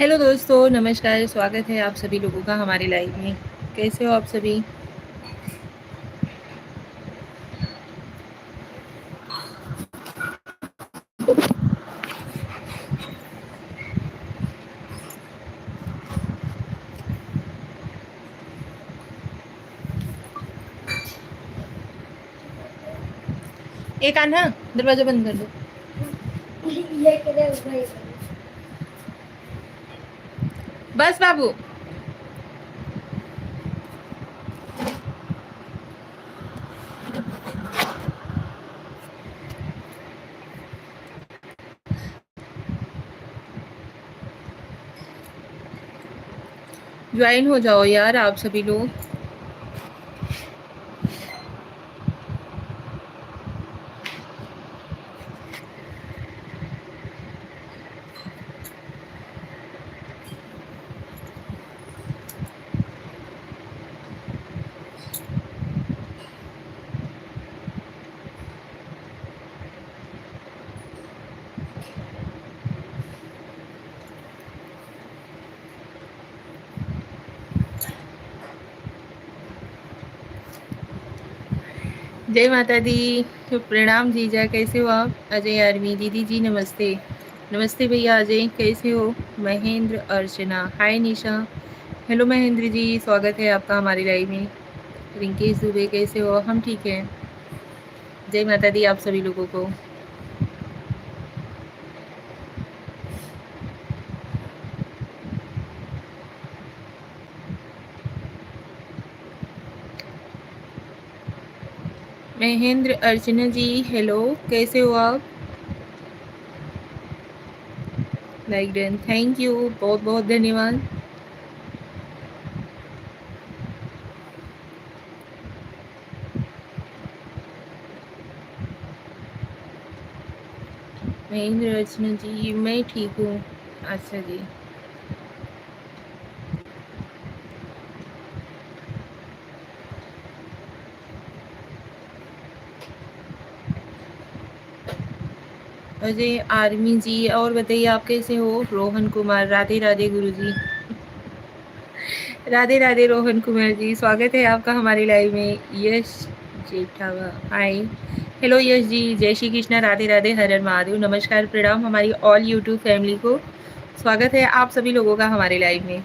Hello दोस्तों, नमस्कार। स्वागत है आप सभी लोगों का हमारे लाइव में। कैसे हो आप सभी? एक आना, दरवाजा बंद कर दो। बस बाबू। ज्वाइन हो जाओ यार आप सभी लोग। जय माता दी। प्रणाम जीजा, कैसे हो आप? अजय आर्मी दीदी जी नमस्ते। नमस्ते भैया अजय, कैसे हो? महेंद्र अर्चना, हाय निशा। हेलो महेंद्र जी, स्वागत है आपका हमारी लाइव में। रिंकेश दुबे, कैसे हो? हम ठीक हैं। जय माता दी आप सभी लोगों को। महेंद्र अर्चना जी, हेलो, कैसे हो आप? लाइक डन, थैंक यू, बहुत बहुत धन्यवाद। महेंद्र अर्चना जी, मैं ठीक हूँ। अच्छा जी। अजय आर्मी जी, और बताइए आप कैसे हो? रोहन कुमार, राधे राधे गुरु जी। राधे राधे रोहन कुमार जी, स्वागत है आपका हमारी लाइव में। यश जेठावा, हाय। हेलो यश जी, जय श्री कृष्णा, राधे राधे, हर हर महादेव, नमस्कार, प्रणाम हमारी ऑल यूट्यूब फैमिली को। स्वागत है आप सभी लोगों का हमारे लाइव में।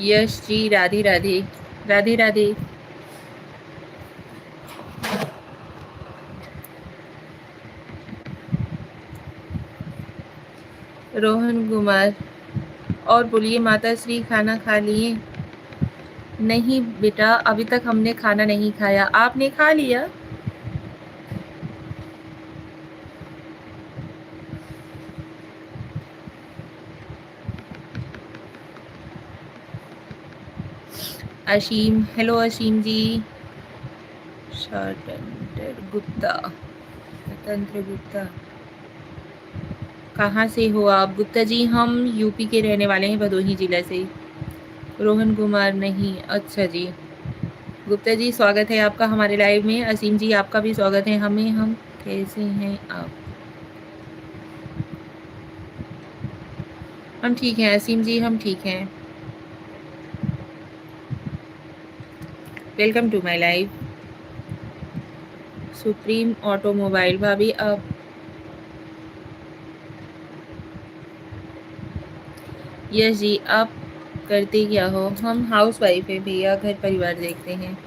यश जी, राधे राधे, राधे राधे। रोहन कुमार, और बोलिए माता श्री, खाना खा लिए? नहीं बेटा, अभी तक हमने खाना नहीं खाया, आपने खा लिया? असीम, हेलो असीम जी। स्वतंत्र गुप्ता, स्वतंत्र गुप्ता, कहाँ से हो आप? गुप्ता जी, हम यूपी के रहने वाले हैं, भदोही जिला से। रोहन कुमार नहीं, अच्छा जी। गुप्ता जी, स्वागत है आपका हमारे लाइव में। असीम जी, आपका भी स्वागत है हमें। हम कैसे हैं आप? हम ठीक हैं असीम जी, हम ठीक हैं। Welcome to my live. Supreme automobile, भाभी आप? यस जी, आप करते क्या हो? हम हाउस वाइफ है भैया, घर परिवार देखते हैं।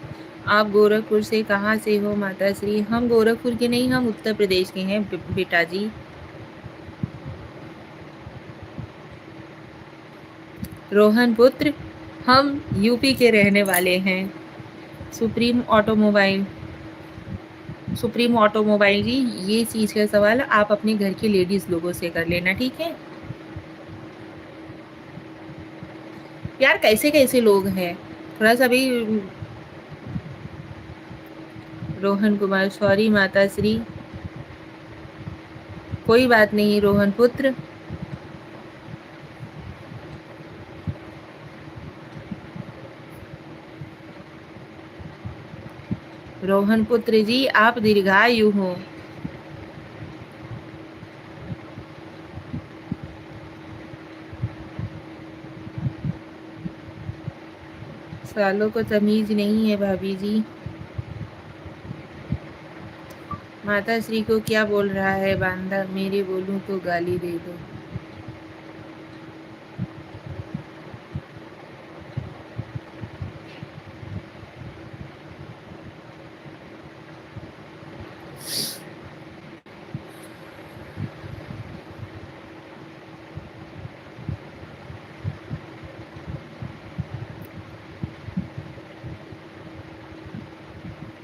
आप गोरखपुर से, कहाँ से हो माता श्री? हम गोरखपुर के नहीं, हम उत्तर प्रदेश के हैं बेटा जी। रोहन पुत्र, हम यूपी के रहने वाले हैं। सुप्रीम ऑटोमोबाइल, सुप्रीम ऑटोमोबाइल जी, ये चीज़ का सवाल आप अपने घर के लेडीज़ लोगों से कर लेना, ठीक है? यार कैसे कैसे लोग हैं, थोड़ा सा भी। रोहन कुमार, सॉरी माता श्री, कोई बात नहीं रोहन पुत्र। रोहन पुत्र जी, आप दीर्घायु हो। सालों को तमीज नहीं है भाभी जी। माता श्री को क्या बोल रहा है बांदा, मेरे बोलूं तो गाली दे दो।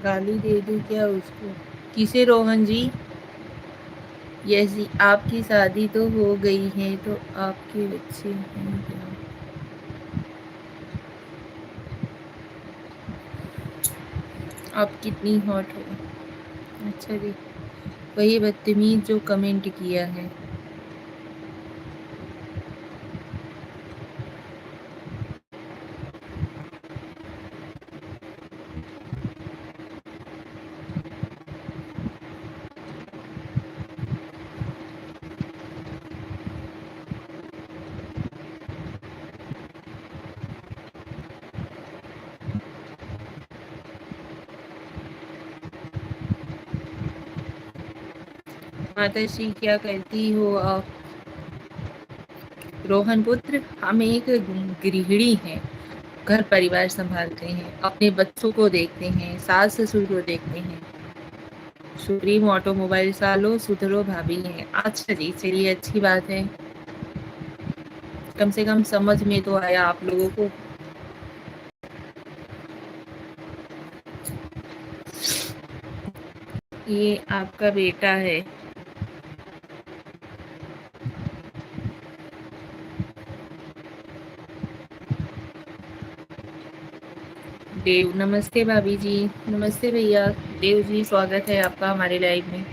गाली दे दूं क्या उसको? किसे रोहन जी? यस जी, आपकी शादी तो हो गई है, तो आपके बच्चे हैं क्या? आप कितनी हॉट हो। अच्छा जी, वही बदतमीज जो कमेंट किया है। माता श्री क्या करती हो आप? रोहन पुत्र, हम एक गृहिणी हैं। घर परिवार संभालते हैं, अपने बच्चों को देखते हैं, सास ससुर को देखते हैं। सुप्रीम ऑटोमोबाइल सालो सुधरो भाभी हैं। अच्छा जी, चलिए अच्छी बात है। कम से कम समझ में तो आया आप लोगों को। ये आपका बेटा है। देव, नमस्ते भाभी जी। नमस्ते भैया। देव जी, स्वागत है आपका हमारे लाइव में।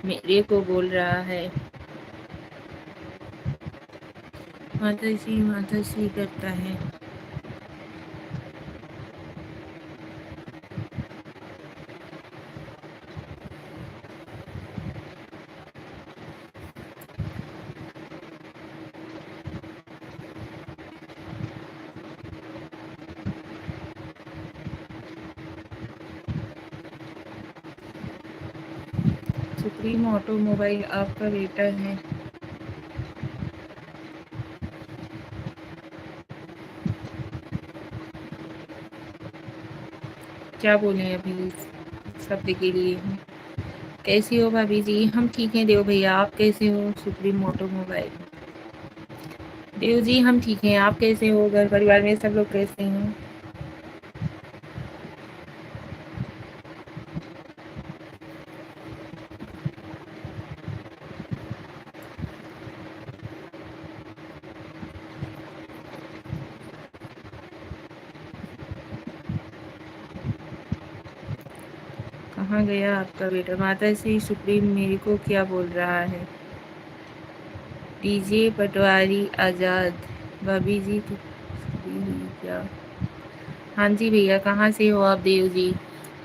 मेरे को बोल रहा है। माता श्री करता है। सुप्रीम ऑटोमोबाइल आपका बेटा है। क्या बोले अभी शब्द के लिए? कैसी हो भाभी जी? हम ठीक हैं देव भैया, आप कैसे हो? Supreme automobile. देव जी, हम ठीक हैं, आप कैसे हो? घर परिवार में सब लोग कैसे हैं? कहाँ गया आपका बेटा? माता श्री सुप्रीम मेरे को क्या बोल रहा है? डीजे पटवारी आजाद। भाभी जी तो क्या? हाँ जी भैया, कहाँ से हो आप देव जी?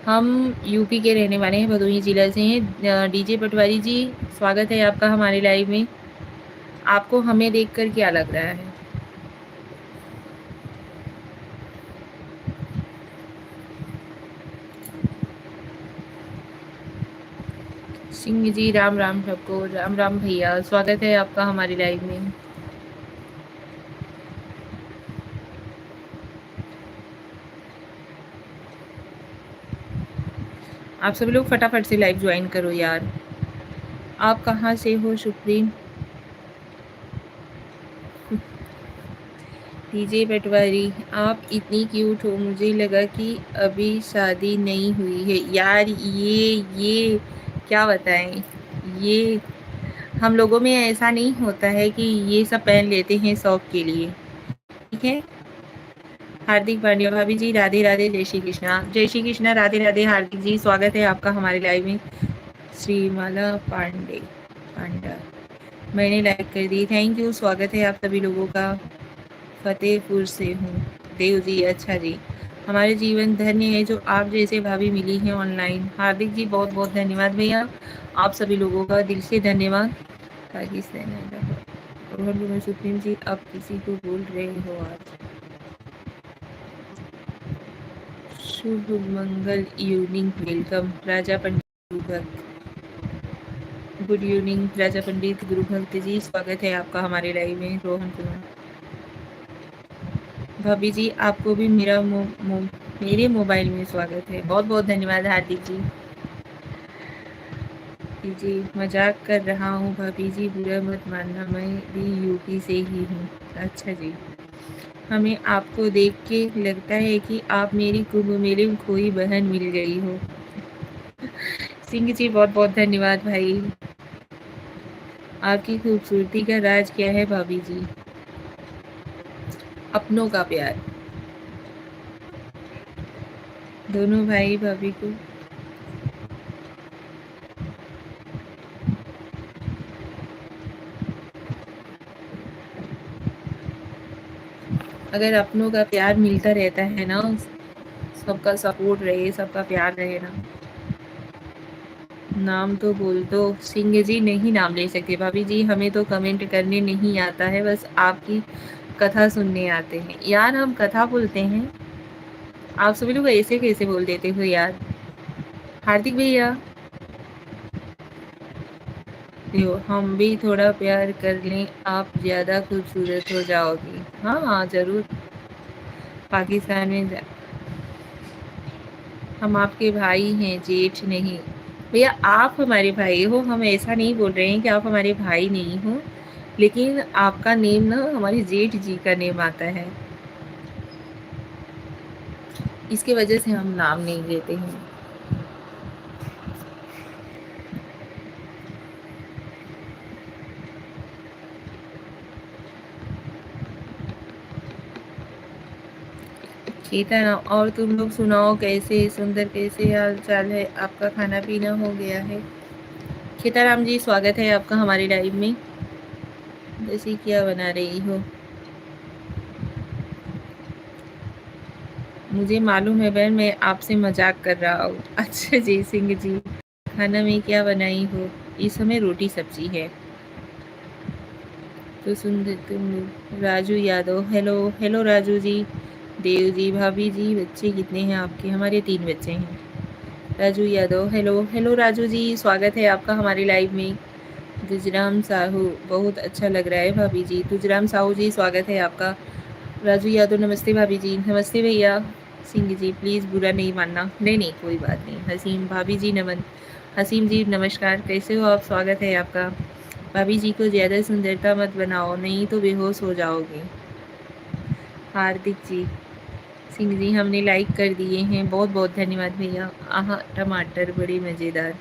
हम यूपी के रहने वाले हैं, भदोही जिला से हैं। डीजे पटवारी जी, स्वागत है आपका हमारे लाइव में। आपको हमें देखकर क्या लग रहा है? सिंह जी, राम राम सबको। राम राम भैया, स्वागत है आपका हमारे लाइव में। आप सभी लोग फटाफट से लाइव ज्वाइन करो यार। आप कहाँ से हो सुप्रीम? डीजे पटवारी, आप इतनी क्यूट हो, मुझे लगा कि अभी शादी नहीं हुई है यार। ये क्या बताएं। ये हम लोगों में ऐसा नहीं होता है कि ये सब पहन लेते हैं शौक के लिए। ठीक है। हार्दिक पांड्या, भाभी जी राधे राधे, जय श्री कृष्णा। जय श्री कृष्णा, राधे राधे हार्दिक जी, स्वागत है आपका हमारे लाइव में। श्रीमाला पांडे, पांडा, मैंने लाइक कर दी, थैंक यू। स्वागत है आप सभी लोगों का। फतेहपुर से हूँ। देव जी, अच्छा जी। हमारे जीवन धन्य है जो आप जैसे भाभी मिली हैं ऑनलाइन। हार्दिक जी बहुत बहुत धन्यवाद भैया, आप सभी लोगों का दिल से धन्यवाद। पाकिस्तान रोहन सुप्रीम जी, आप किसी को बोल रहे हो आज? शुभ मंगल इवनिंग, वेलकम राजा पंडित गुरु भक्त। गुड इवनिंग राजा पंडित गुरु भक्त जी, स्वागत है आपका हमारे लाइव में। रोहन कुमार भाभी जी, आपको भी मेरे मोबाइल में स्वागत है। बहुत बहुत धन्यवाद हार्दिक जी। जी मजाक कर रहा हूँ भाभी जी, बुरा मत मानना, मैं भी यूपी से ही हूँ। अच्छा जी, हमें आपको देख के लगता है कि आप मेरी कुंभ मेले में खोई बहन मिल गई हो। सिंह जी बहुत बहुत धन्यवाद भाई। आपकी खूबसूरती का राज क्या है भाभी जी? अपनों का प्यार। दोनों भाई भाभी को अगर अपनों का प्यार मिलता रहता है ना, सबका सपोर्ट रहे, सबका प्यार रहे ना। नाम तो बोल दो। सिंह जी नहीं नाम ले सकते भाभी जी, हमें तो कमेंट करने नहीं आता है, बस आपकी कथा सुनने आते हैं। यार हम कथा बोलते हैं, आप सभी लोग ऐसे कैसे बोल देते हो यार? हार्दिक भैया देखो, हम भी थोड़ा प्यार कर लें, आप ज्यादा खूबसूरत हो जाओगी। हाँ हाँ जरूर। पाकिस्तान में हम आपके भाई हैं, जेठ नहीं। भैया आप हमारे भाई हो, हम ऐसा नहीं बोल रहे हैं कि आप हमारे भाई नहीं हो, लेकिन आपका नेम ना हमारे जेठ जी का नेम आता है, इसके वजह से हम नाम नहीं लेते हैं। ठीक है ना। और तुम लोग सुनाओ, कैसे सुंदर, कैसे हाल चाल है आपका? खाना पीना हो गया है? खेताराम जी स्वागत है आपका हमारे लाइव में। जैसे क्या बना रही हो? मुझे मालूम है बहन, मैं आपसे मजाक कर रहा हूँ। अच्छा जी सिंह जी, खाना में क्या बनाई हो? इस समय रोटी सब्जी है। तो सुंदर तुम लोग। Raju Yadav, hello hello Raju ji. देव जी, भाभी जी, बच्चे कितने हैं आपके? हमारे 3 बच्चे हैं। राजू यादव, हेलो हेलो राजू जी, स्वागत है आपका हमारे लाइव में। तुजराम साहू, बहुत अच्छा लग रहा है भाभी जी। तुजराम साहू जी स्वागत है आपका। राजू यादव, नमस्ते भाभी जी। नमस्ते भैया। सिंह जी प्लीज़ बुरा नहीं मानना। नहीं नहीं कोई बात नहीं। हसीम भाभी जी नमन। हसीम जी नमस्कार, कैसे हो आप? स्वागत है आपका। भाभी जी को ज़्यादा सुंदरता मत बनाओ, नहीं तो बेहोश हो जाओगे। हार्दिक जी, सिंह जी हमने लाइक कर दिए हैं, बहुत बहुत धन्यवाद भैया। आहा टमाटर बड़े मज़ेदार।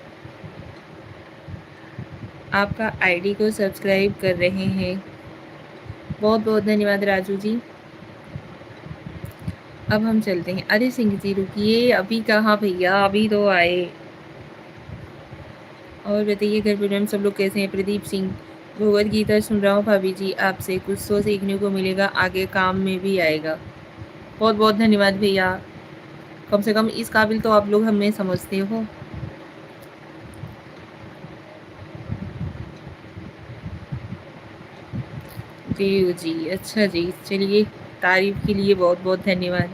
आपका आईडी को सब्सक्राइब कर रहे हैं, बहुत बहुत धन्यवाद राजू जी। अब हम चलते हैं। अरे सिंह जी रुकिए, अभी कहाँ भैया, अभी तो आए। और बताइए घर पर सब लोग कैसे हैं? प्रदीप सिंह, भगवद गीता सुन रहा हूँ भाभी जी आपसे, कुछ तो सीखने को मिलेगा, आगे काम में भी आएगा। बहुत बहुत धन्यवाद भैया, कम से कम इस काबिल तो आप लोग हमें समझते हो। देव जी, अच्छा जी, चलिए तारीफ के लिए बहुत बहुत धन्यवाद।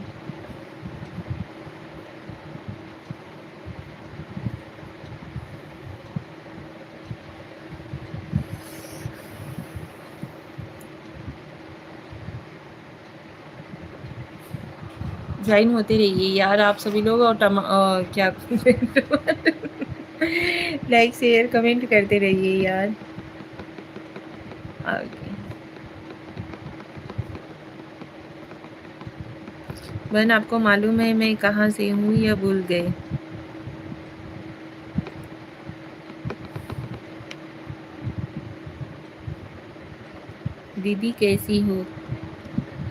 ज्वाइन होते रहिए यार आप सभी लोग, और क्या लाइक शेयर कमेंट करते रहिए यार। आगे बहन, आपको मालूम है मैं कहाँ से हूँ या भूल गए? दीदी कैसी हो?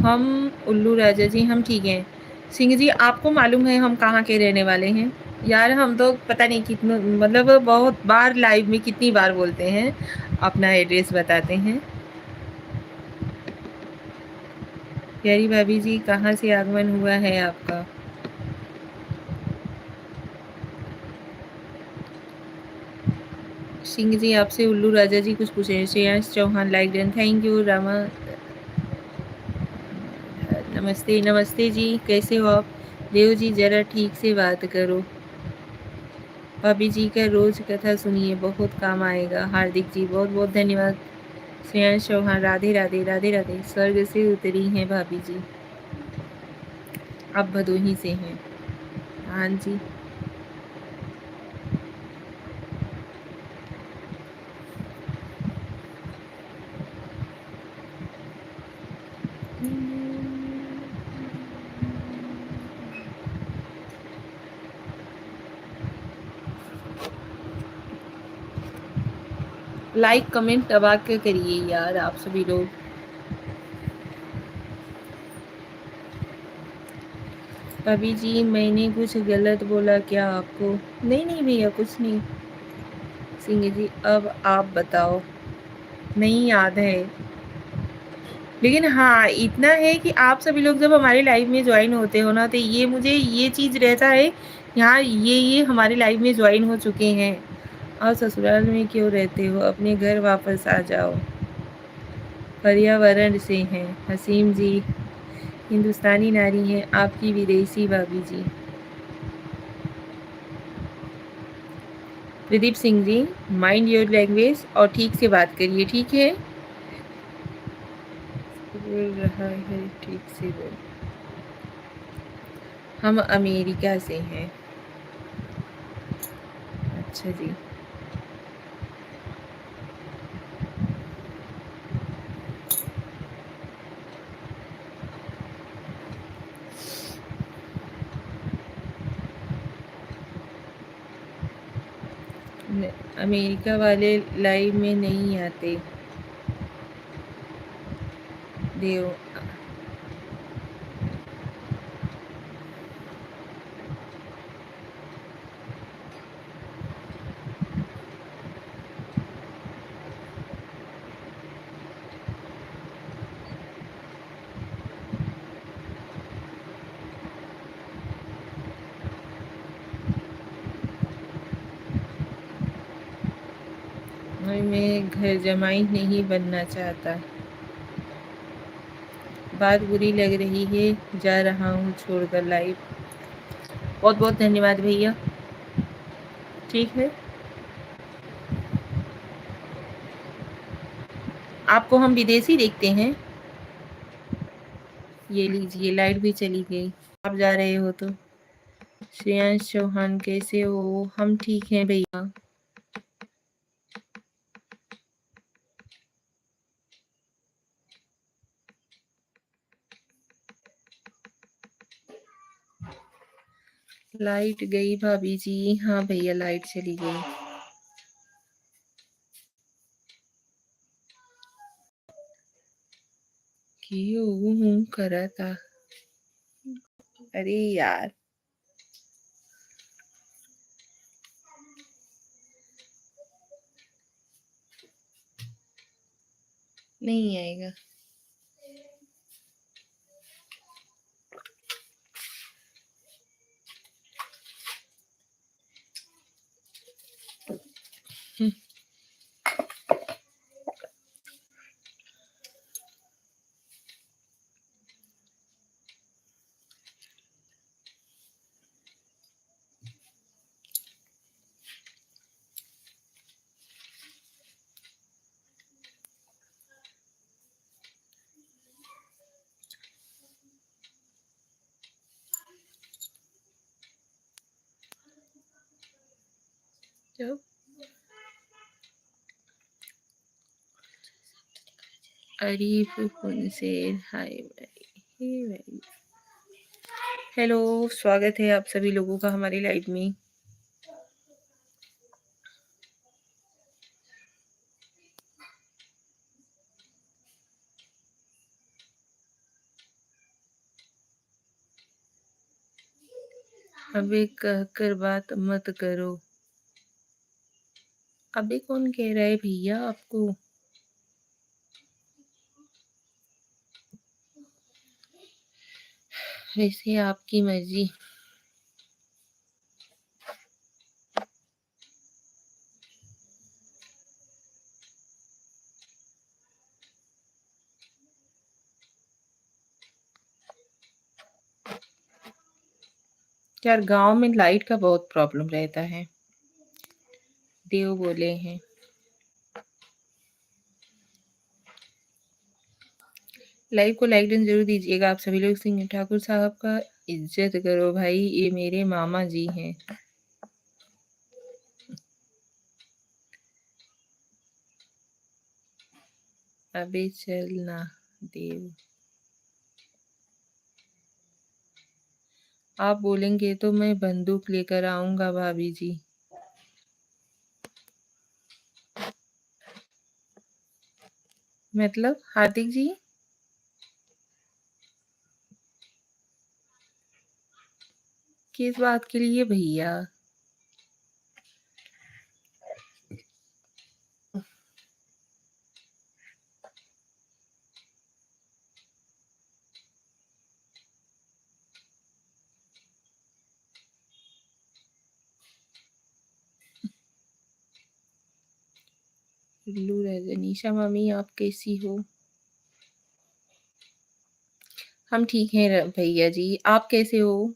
हम उल्लू राजा जी हम ठीक हैं। सिंह जी आपको मालूम है हम कहाँ के रहने वाले हैं? यार हम तो पता नहीं कितने, मतलब बहुत बार लाइव में कितनी बार बोलते हैं, अपना एड्रेस बताते हैं। प्यारी भाभी जी कहाँ से आगमन हुआ है आपका? सिंह जी आपसे उल्लू राजा जी कुछ पूछे। Shreyansh Chauhan like done, thank you. Rama नमस्ते नमस्ते जी, कैसे हो आप? देव जी जरा ठीक से बात करो। भाभी जी का रोज कथा सुनिए, बहुत काम आएगा। हार्दिक जी बहुत बहुत धन्यवाद। श्रेयांश चौहान राधे राधे राधे राधे। स्वर्ग से उतरी हैं भाभी जी, आप भदोही से हैं। हाँ जी। लाइक कमेंट दबा के करिए यार आप सभी लोग। भाभी जी मैंने कुछ गलत बोला क्या आपको? नहीं नहीं भैया कुछ नहीं। सिंह जी अब आप बताओ। नहीं याद है, लेकिन हाँ इतना है कि आप सभी लोग जब हमारे लाइव में ज्वाइन होते हो ना, तो ये मुझे ये चीज़ रहता है, यहाँ ये हमारे लाइव में ज्वाइन हो चुके हैं। और ससुराल में क्यों रहते हो, अपने घर वापस आ जाओ। पर्यावरण से हैं। हसीम जी हिंदुस्तानी नारी हैं, आपकी विदेशी भाभी जी। Pradeep Singh ji mind your language और ठीक से बात करिए, ठीक है? बोल रहा है ठीक से बोल। हम अमेरिका से हैं। अच्छा जी। अमेरिका वाले लाइव में नहीं आते देव। मैं घर जमाई नहीं बनना चाहता। बात बुरी लग रही है, जा रहा हूँ छोड़कर लाइव। बहुत बहुत धन्यवाद भैया, ठीक है। आपको हम विदेशी देखते हैं। ये लीजिए लाइट भी चली गई, आप जा रहे हो तो। श्रेयांश चौहान कैसे हो? हम ठीक हैं भैया। लाइट गई भाभी जी। हाँ भैया लाइट चली गई। क्यों करा था? अरे यार नहीं आएगा। जब अरीफ से हाय भाई। हेलो, स्वागत है आप सभी लोगों का हमारे लाइव में। अबे कहकर बात मत करो। अबे कौन कह रहा है भैया आपको? वैसे आपकी मर्जी। यार गांव में लाइट का बहुत प्रॉब्लम रहता है। देव बोले हैं। लाइव को लाइक डन जरूर दीजिएगा आप सभी लोग। सिंह ठाकुर साहब का इज्जत करो भाई, ये मेरे मामा जी हैं। अबे चलना देव, आप बोलेंगे तो मैं बंदूक लेकर आऊंगा भाभी जी। मतलब हार्दिक जी, किस बात के लिए भैया? उल्लू रजनीशा मामी आप कैसी हो? हम ठीक हैं भैया जी, आप कैसे हो?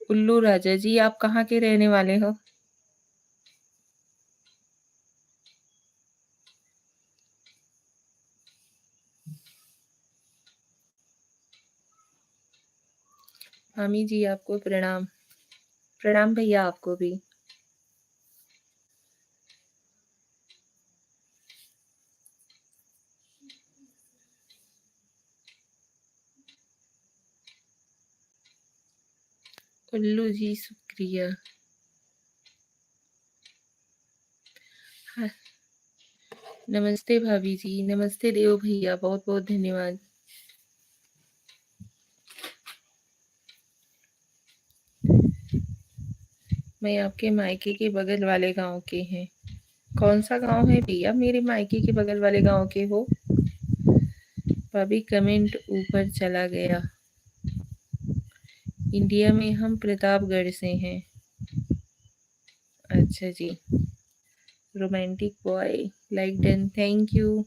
उल्लू राजा जी आप कहाँ के रहने वाले हो? मामी जी आपको प्रणाम। प्रणाम भैया आपको भी। उल्लू जी शुक्रिया। हाँ, नमस्ते भाभी जी, नमस्ते देव भैया, बहुत बहुत धन्यवाद। मैं आपके मायके के बगल वाले गांव के हैं। कौन सा गांव है भैया मेरे मायके के बगल वाले गांव के हो? भाभी कमेंट ऊपर चला गया। इंडिया में हम प्रतापगढ़ से हैं। अच्छा जी। Romantic boy, like done, thank you.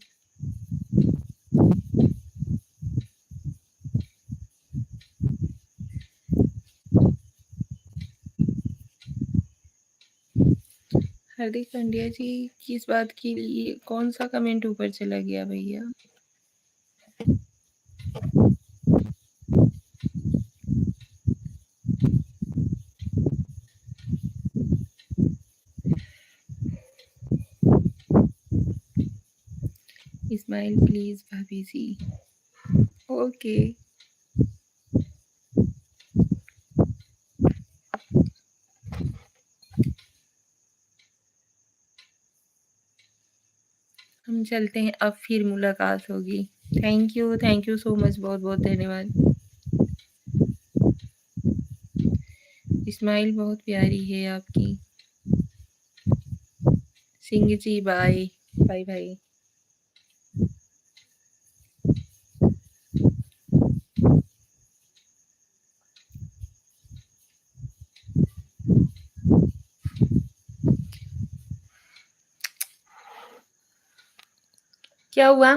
Hardik Pandya ji, किस बात के लिए? कौन सा कमेंट ऊपर चला गया भैया? स्माइल प्लीज भाभी जी। ओके। हम चलते हैं, अब फिर मुलाकात होगी। थैंक यू सो मच, बहुत बहुत धन्यवाद। स्माइल बहुत प्यारी है आपकी। Singh ji bye bye bye. क्या हुआ?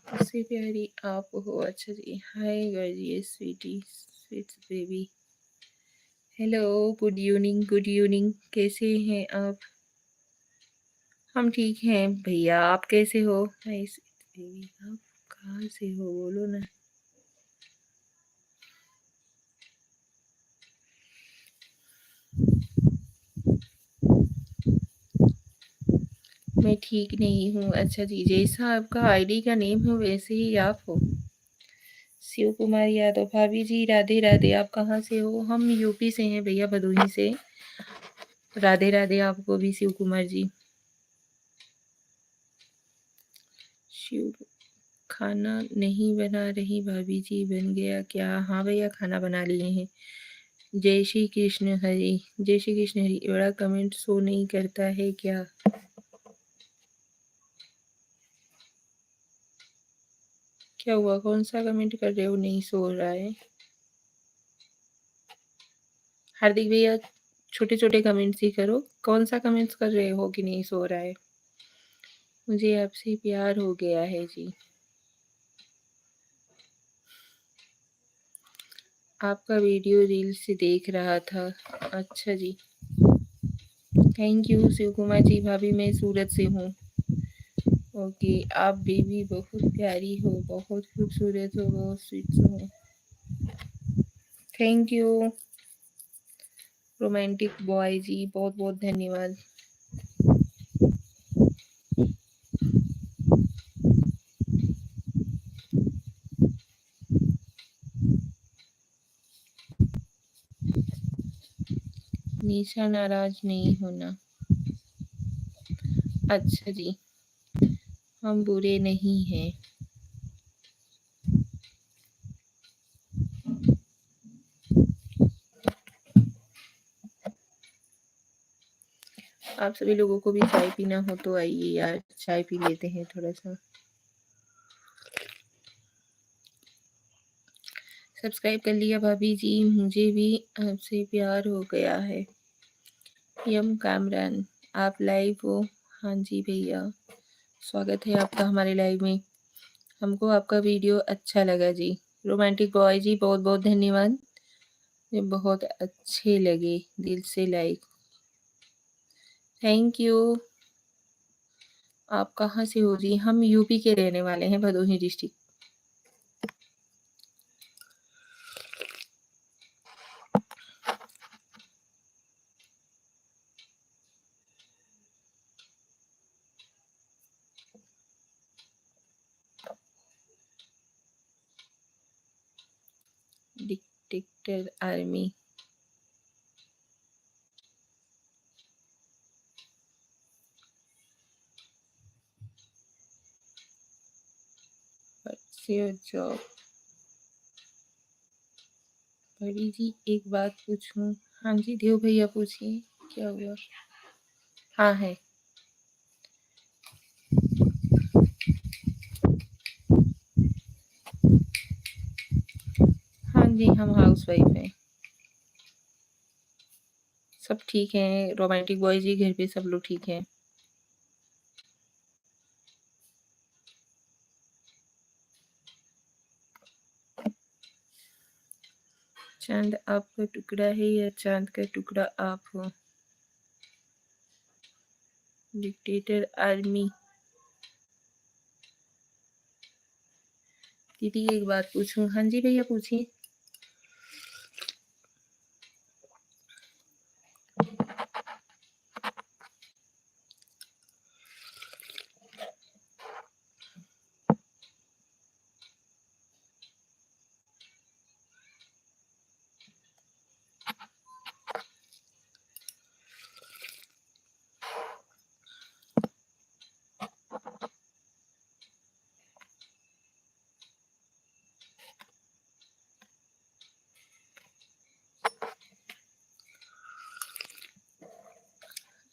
सबसे प्यारी आप हो। अच्छा जी, hi gorgeous sweetie sweet baby. Hello, good evening, good evening, कैसे हैं आप? हम ठीक हैं भैया, आप कैसे हो? हाय स्वीट बेबी, आप कहाँ से हो बोलो ना। मैं ठीक नहीं हूँ। अच्छा जी, जैसा आपका आईडी का नेम है वैसे ही आप हो। शिव कुमार यादव, भाभी जी राधे राधे, आप कहाँ से हो? हम यूपी से हैं भैया, भदोही से। राधे राधे आपको भी शिव कुमार जी। शिव, खाना नहीं बना रही भाभी जी, बन गया क्या? हाँ भैया खाना बना लिए हैं। जय श्री कृष्ण हरि। जय श्री कृष्ण हरि। बड़ा कमेंट शो नहीं करता है क्या? क्या हुआ? कौन सा कमेंट कर रहे हो नहीं शो हो रहा है? हार्दिक भैया छोटे छोटे कमेंट्स ही करो। कौन सा कमेंट्स कर रहे हो कि नहीं सो रहा है? मुझे आपसे प्यार हो गया है जी। आपका वीडियो रील से देख रहा था। अच्छा जी, थैंक यू शिव कुमार जी। भाभी मैं सूरत से हूँ। ओके, आप बेबी बहुत प्यारी हो, बहुत खूबसूरत हो, बहुत स्वीट हो। थैंक यू रोमांटिक बॉय जी, बहुत बहुत धन्यवाद। निशा नाराज नहीं होना। अच्छा जी, हम बुरे नहीं हैं। आप सभी लोगों को भी चाय पीना हो तो आइए यार, चाय पी लेते हैं थोड़ा सा। सब्सक्राइब कर लिया भाभी जी, मुझे भी आपसे प्यार हो गया है। यम कामरान, आप लाइव हो? हाँ जी भैया, स्वागत है आपका हमारे लाइव में। हमको आपका वीडियो अच्छा लगा जी। रोमांटिक बॉय जी, बहुत बहुत धन्यवाद, ये बहुत अच्छे लगे, दिल से लाइक। Thank you. आप कहाँ से हो जी? हम यूपी के रहने वाले हैं, Bhadohi district. Dictator army. What's your job? बड़ी जी एक बात पूछूं? हाँ जी देव भैया पूछिए, क्या हुआ? हाँ है। हाँ जी, हम हाउस वाइफ हैं। सब ठीक हैं रोमांटिक बॉय जी, घर पे सब लोग ठीक हैं। चांद आपका टुकड़ा है या चांद का टुकड़ा आप हो? Dictator army. दीदी एक बात पूछूं? हाँ जी भैया पूछिए।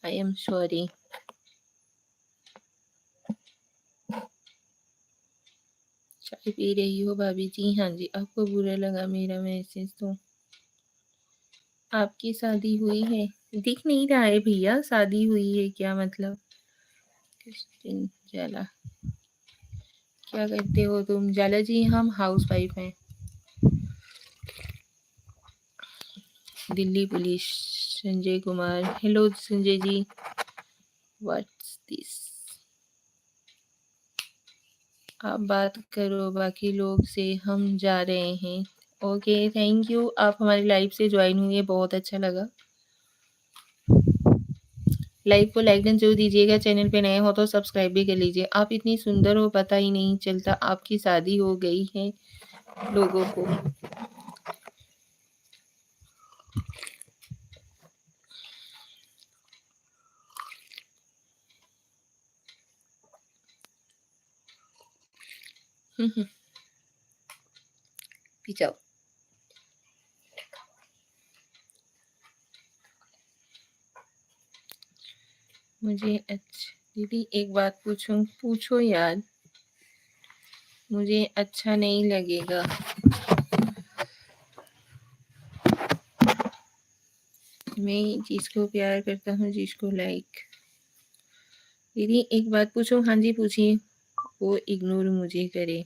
I am sorry. चाय पी रही हो भाभी जी? हाँ जी। आपको बुरा लगा मेरा मैसेज तो? आपकी शादी हुई है? दिख नहीं रहा है भैया, शादी हुई है क्या मतलब? क्रिस्टिन जाला, क्या करते हो तुम? जाला जी हम हाउस वाइफ हैं। Delhi police. Sanjay Kumar, hello Sanjay ji. What's this? आप बात करो बाकी लोग से, हम जा रहे हैं। ओके थैंक यू, आप हमारी लाइव से ज्वाइन हुए, बहुत अच्छा लगा। लाइव को लाइक एंड जरूर दीजिएगा, चैनल पे नए हो तो सब्सक्राइब भी कर लीजिए। आप इतनी सुंदर हो, पता ही नहीं चलता आपकी शादी हो गई है लोगों को। पी जाओ। मुझे अच्छा दीदी एक बात पूछूं? पूछो यार, मुझे अच्छा नहीं लगेगा। मैं जिसको प्यार करता हूँ, जिसको लाइक। दीदी एक बात पूछो? हाँ जी पूछिए। वो इग्नोर मुझे करे।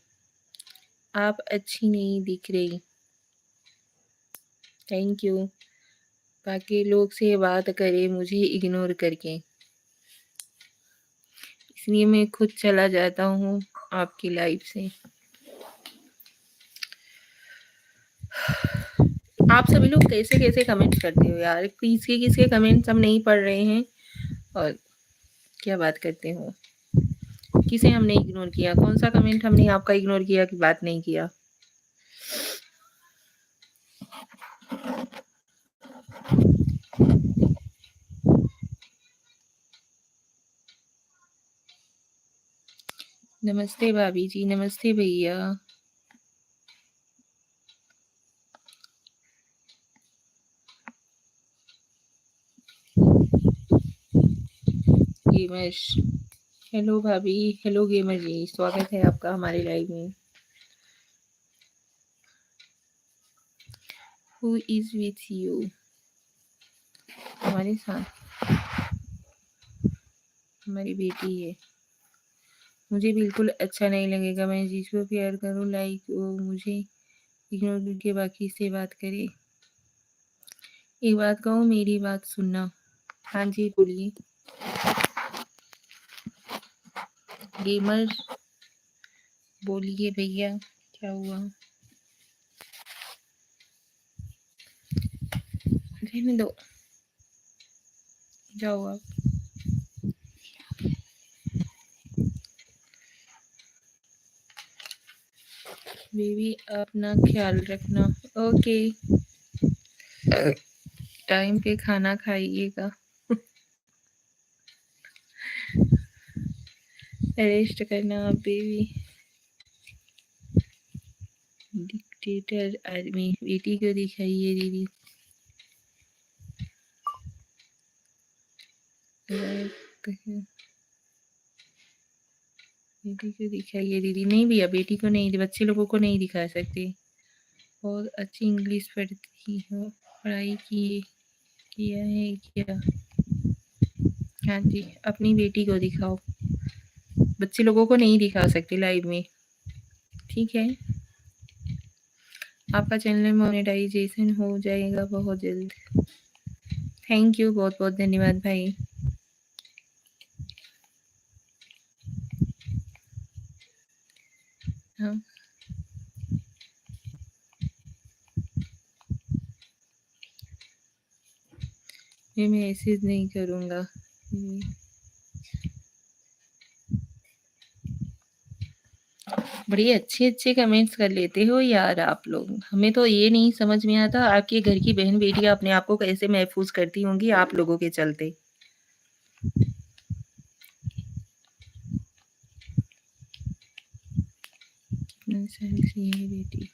आप अच्छी नहीं दिख रही। Thank you. बाकी लोग से बात करे मुझे इग्नोर करके, इसलिए मैं खुद चला जाता हूँ आपकी लाइफ से। आप सभी लोग कैसे कैसे कमेंट करते हो यार? किसके किसके कमेंट्स हम नहीं पढ़ रहे हैं और क्या बात करते हो? किसे हमने इग्नोर किया? कौन सा कमेंट हमने आपका इग्नोर किया कि बात नहीं किया? नमस्ते भाभी जी, नमस्ते भैया। गेमर्स, हेलो भाभी, हेलो गेमर जी, स्वागत है आपका हमारे लाइव में। Who is with you? हमारे साथ हमारी बेटी है। मुझे बिल्कुल अच्छा नहीं लगेगा। मैं जिसको प्यार करूँ लाइक वो मुझे इग्नोर करके बाकी से बात करे। एक बात कहूँ, मेरी बात सुनना। हाँ जी बोलिए। गेमर बोलिए भैया, क्या हुआ? रहने दो, जाओ आप। बेबी अपना ख्याल रखना। ओके, टाइम पे खाना खाइएगा। रेस्ट करना आप बेबी। डिक्टेटर आदमी बेटी को दिखाइए दीदी। बेटी को दिखाइए दीदी। नहीं भैया, बेटी को नहीं, बच्चे लोगों को नहीं दिखा सकते। बहुत अच्छी इंग्लिश पढ़ती हो, पढ़ाई किया है क्या? हाँ जी, अपनी बेटी को दिखाओ, बच्चे लोगों को नहीं दिखा सकते लाइव में। ठीक है, आपका चैनल मोनेटाइजेशन हो जाएगा बहुत जल्द। थैंक यू, बहुत बहुत धन्यवाद भाई। हाँ, मैं मैसेज नहीं करूँगा। बड़ी अच्छे अच्छे कमेंट्स कर लेते हो यार आप लोग। हमें तो ये नहीं समझ में आता आपके घर की बहन बेटियां अपने आप को कैसे महफूज करती होंगी आप लोगों के चलते। कितनी है बेटी?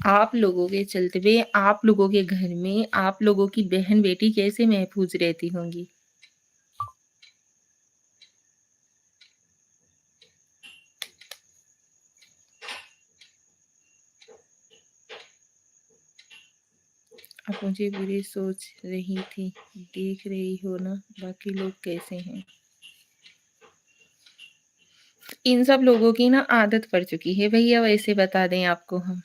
आप लोगों के चलते हुए आप लोगों के घर में आप लोगों की बहन बेटी कैसे महफूज रहती होंगी? आप मुझे बुरी सोच रही थी, देख रही हो ना बाकी लोग कैसे हैं। इन सब लोगों की ना आदत पड़ चुकी है भैया। वैसे बता दें आपको, हम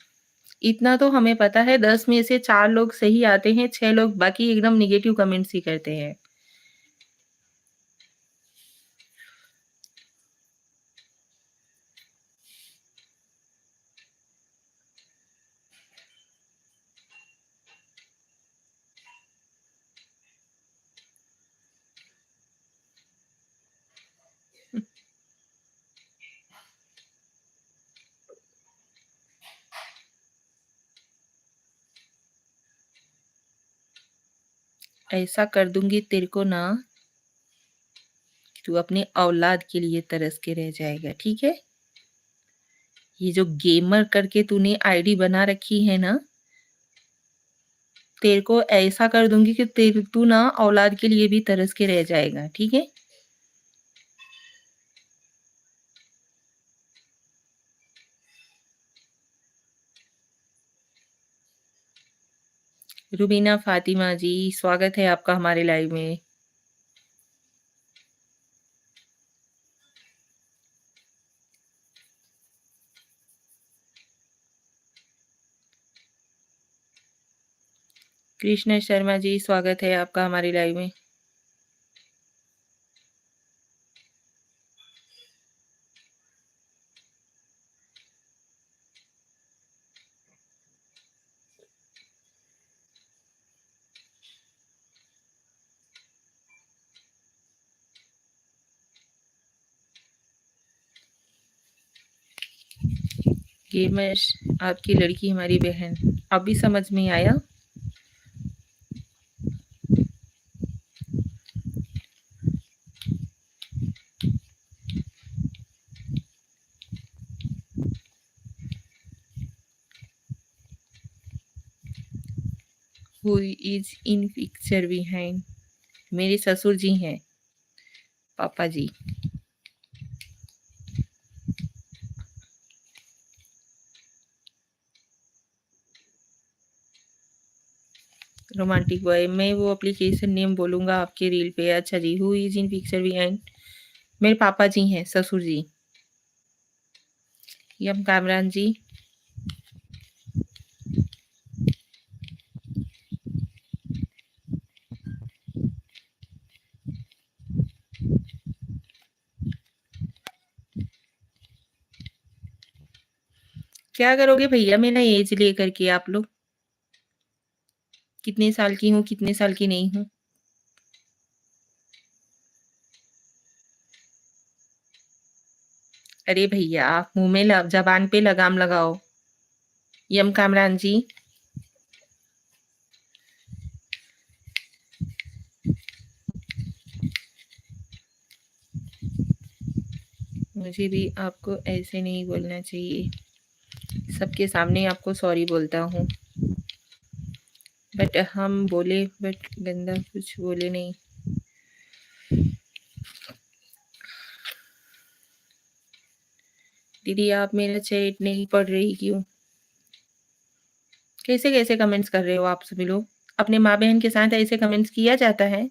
इतना तो हमें पता है, 10 में से 4 लोग सही आते हैं, 6 लोग बाकी एकदम निगेटिव कमेंट्स ही करते हैं। ऐसा कर दूंगी तेरे को ना, तू अपने औलाद के लिए तरस के रह जाएगा। ठीक है, ये जो गेमर करके तूने आईडी बना रखी है ना, तेरे को ऐसा कर दूंगी कि तू ना औलाद के लिए भी तरस के रह जाएगा। ठीक है, रुबीना फातिमा जी, स्वागत है आपका हमारे लाइव में। कृष्ण शर्मा जी, स्वागत है आपका हमारे लाइव में। ये मैं आपकी लड़की हमारी बहन, अभी समझ में आया। Who is in picture behind? मेरे ससुर जी हैं, पापा जी। रोमांटिक बॉय, मैं वो एप्लीकेशन नेम बोलूंगा आपके रील पे। अच्छा जी, who is in picture behind? मेरे पापा जी हैं, ससुर जी। यम कामरान जी। क्या करोगे भैया मेरा एज लेकर के आप लोग? कितने साल की हूँ, कितने साल की नहीं हूँ? अरे भैया, मुंह में जबान पे लगाम लगाओ। यम कामरान जी। मुझे भी आपको ऐसे नहीं बोलना चाहिए। सबके सामने आपको सॉरी बोलता हूँ, बट हम बोले, बट गंदा कुछ बोले नहीं। दीदी आप मेरा चैट नहीं पढ़ रही क्यों? कैसे कैसे कमेंट्स कर रहे हो आप सभी लोग? अपने माँ बहन के साथ ऐसे कमेंट्स किया जाता है?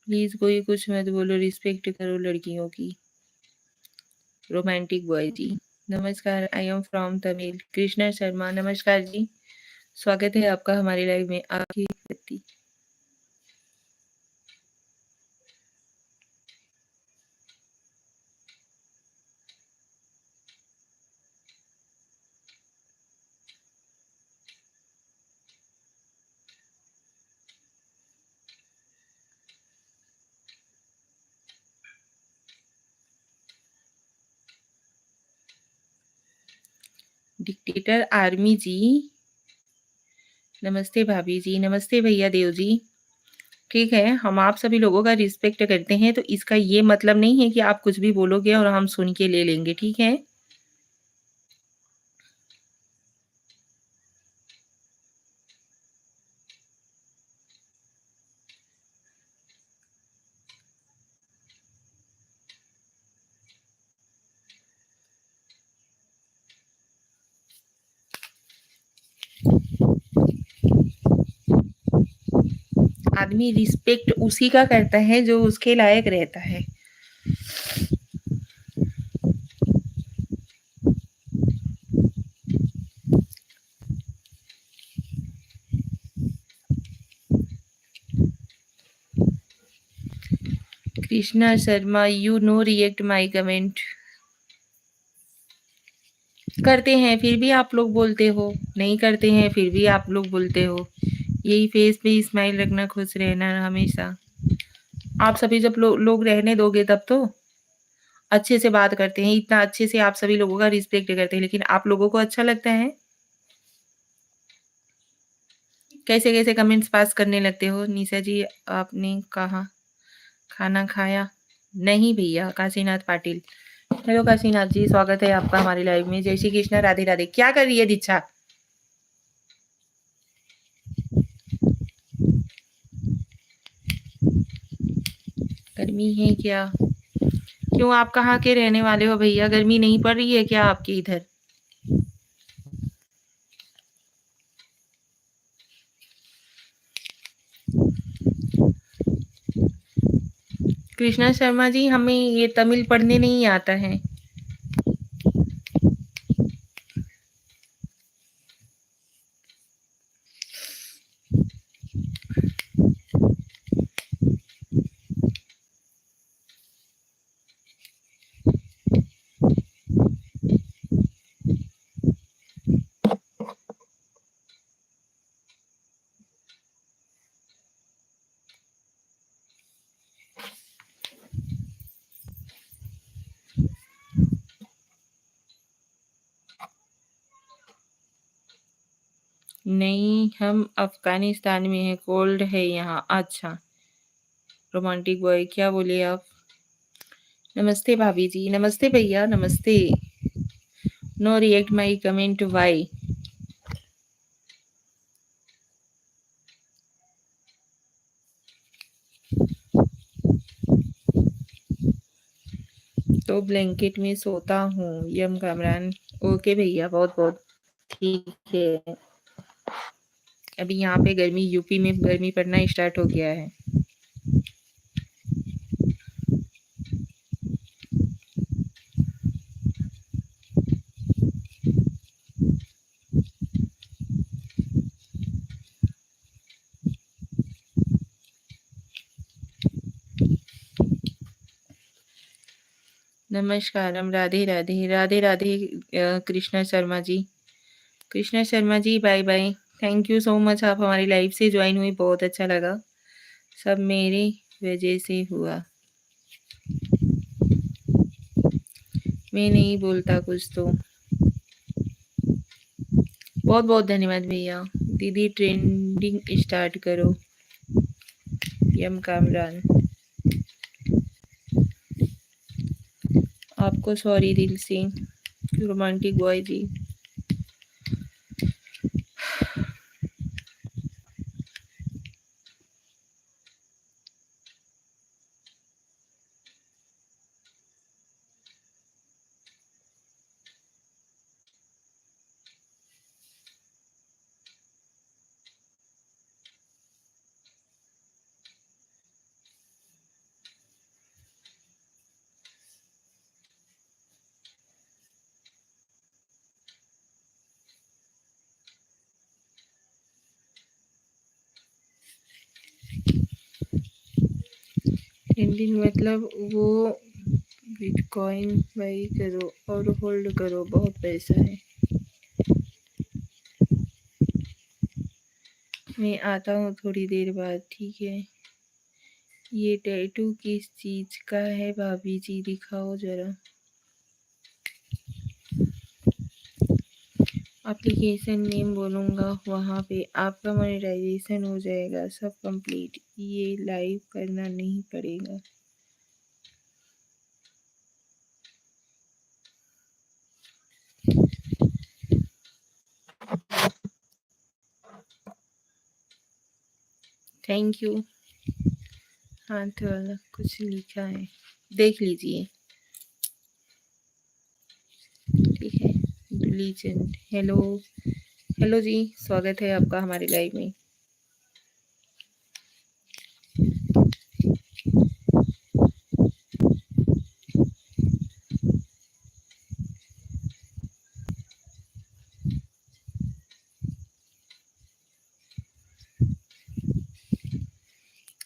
प्लीज कोई कुछ मत बोलो, रिस्पेक्ट करो लड़कियों की। रोमांटिक बॉय जी, नमस्कार, I am from Tamil. Krishna Sharma, नमस्कार जी, स्वागत है आपका हमारे लाइव में। आपकी व्यक्ति डिक्टेटर आर्मी जी, नमस्ते भाभी जी, नमस्ते भैया देव जी। ठीक है, हम आप सभी लोगों का रिस्पेक्ट करते हैं, तो इसका ये मतलब नहीं है कि आप कुछ भी बोलोगे और हम सुन के ले लेंगे, ठीक है? आदमी रिस्पेक्ट उसी का करता है जो उसके लायक रहता है। Krishna Sharma, you know react my comment. करते हैं फिर भी आप लोग बोलते हो, नहीं करते हैं फिर भी आप लोग बोलते हो। यही फेस पे स्माइल रखना, खुश रहना हमेशा। आप सभी जब लोग रहने दोगे तब तो अच्छे से बात करते हैं, इतना अच्छे से आप सभी लोगों का रिस्पेक्ट करते हैं, लेकिन आप लोगों को अच्छा लगता है कैसे कैसे कमेंट्स पास करने लगते हो। निशा जी, आपने कहा खाना खाया? नहीं भैया, काशीनाथ पाटिल। हेलो काशीनाथ जी, स्वागत है आपका हमारे लाइव में। जय श्री कृष्णा, राधे राधे। क्या कर रही है दीक्षा? गर्मी है क्या? क्यों, आप कहाँ के रहने वाले हो भैया? गर्मी नहीं पड़ रही है क्या आपके इधर? कृष्णा शर्मा जी, हमें ये तमिल पढ़ने नहीं आता है। नहीं, हम अफ़गानिस्तान में हैं, कोल्ड है यहाँ। अच्छा, रोमांटिक बॉय क्या बोले आप? नमस्ते भाभी जी, नमस्ते भैया, नमस्ते। No react my comment why? तो ब्लैंकेट में सोता हूँ, यम कामरान। ओके भैया, बहुत-बहुत ठीक है। अभी यहाँ पे गर्मी, यूपी में गर्मी पड़ना स्टार्ट हो गया है। नमस्कारम, Radhe Radhe, Radhe Radhe. Krishna Sharma ji, Krishna Sharma ji, bye bye. Thank you so much, आप हमारी लाइफ से ज्वाइन हुई, बहुत अच्छा लगा। सब मेरी वजह से हुआ। मैं नहीं बोलता कुछ तो। बहुत बहुत धन्यवाद भैया। दीदी ट्रेंडिंग स्टार्ट करो, यम कामरान। आपको सॉरी दिल से, रोमांटिक बॉय जी। ट्रेंडिंग मतलब वो बिटकॉइन बाई करो और होल्ड करो, बहुत पैसा है। मैं आता हूँ थोड़ी देर बाद, ठीक है। ये टैटू किस चीज का है भाभी जी, दिखाओ जरा। एप्लीकेशन नेम बोलूँगा, वहाँ पे आपका मोनेटाइजेशन हो जाएगा, सब कंप्लीट। ये लाइव करना नहीं पड़ेगा। Thank you. हाथ वाला कुछ लिखा है, देख लीजिए, ठीक है। Legend, hello. हेलो जी, स्वागत है आपका हमारे लाइव में।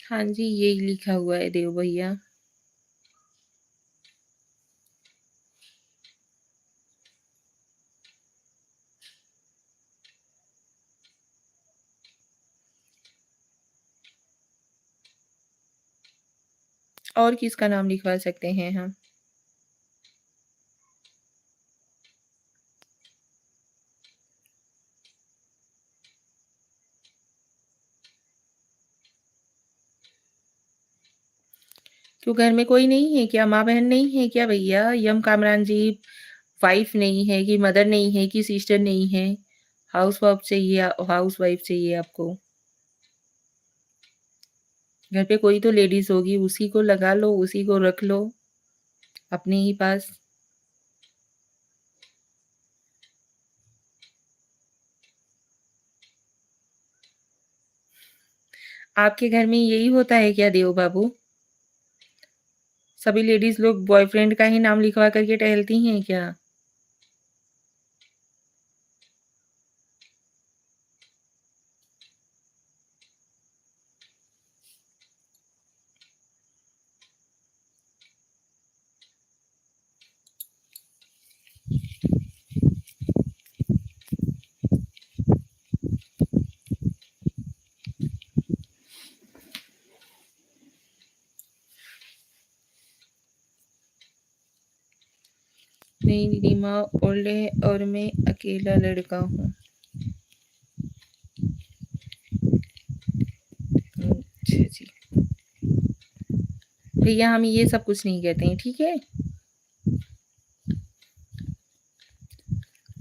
हाँ जी, यही लिखा हुआ है देव भैया। और किसका नाम लिखवा सकते हैं हम? क्यों, घर में कोई नहीं है क्या? माँ बहन नहीं है क्या भैया? यम कामरान जी, वाइफ नहीं है कि मदर नहीं है कि सिस्टर नहीं है? हाउस वाइफ चाहिए, हाउस वाइफ चाहिए आपको? घर पे कोई तो लेडीज होगी, उसी को लगा लो, उसी को रख लो अपने ही पास। आपके घर में यही होता है क्या देव बाबू? सभी लेडीज़ लोग बॉयफ्रेंड का ही नाम लिखवा कर के टहलती हैं क्या? नहीं, रीमा ओल्ड है और मैं अकेला लड़का हूँ। अच्छा जी। भैया हम ये सब कुछ नहीं कहते हैं, ठीक है?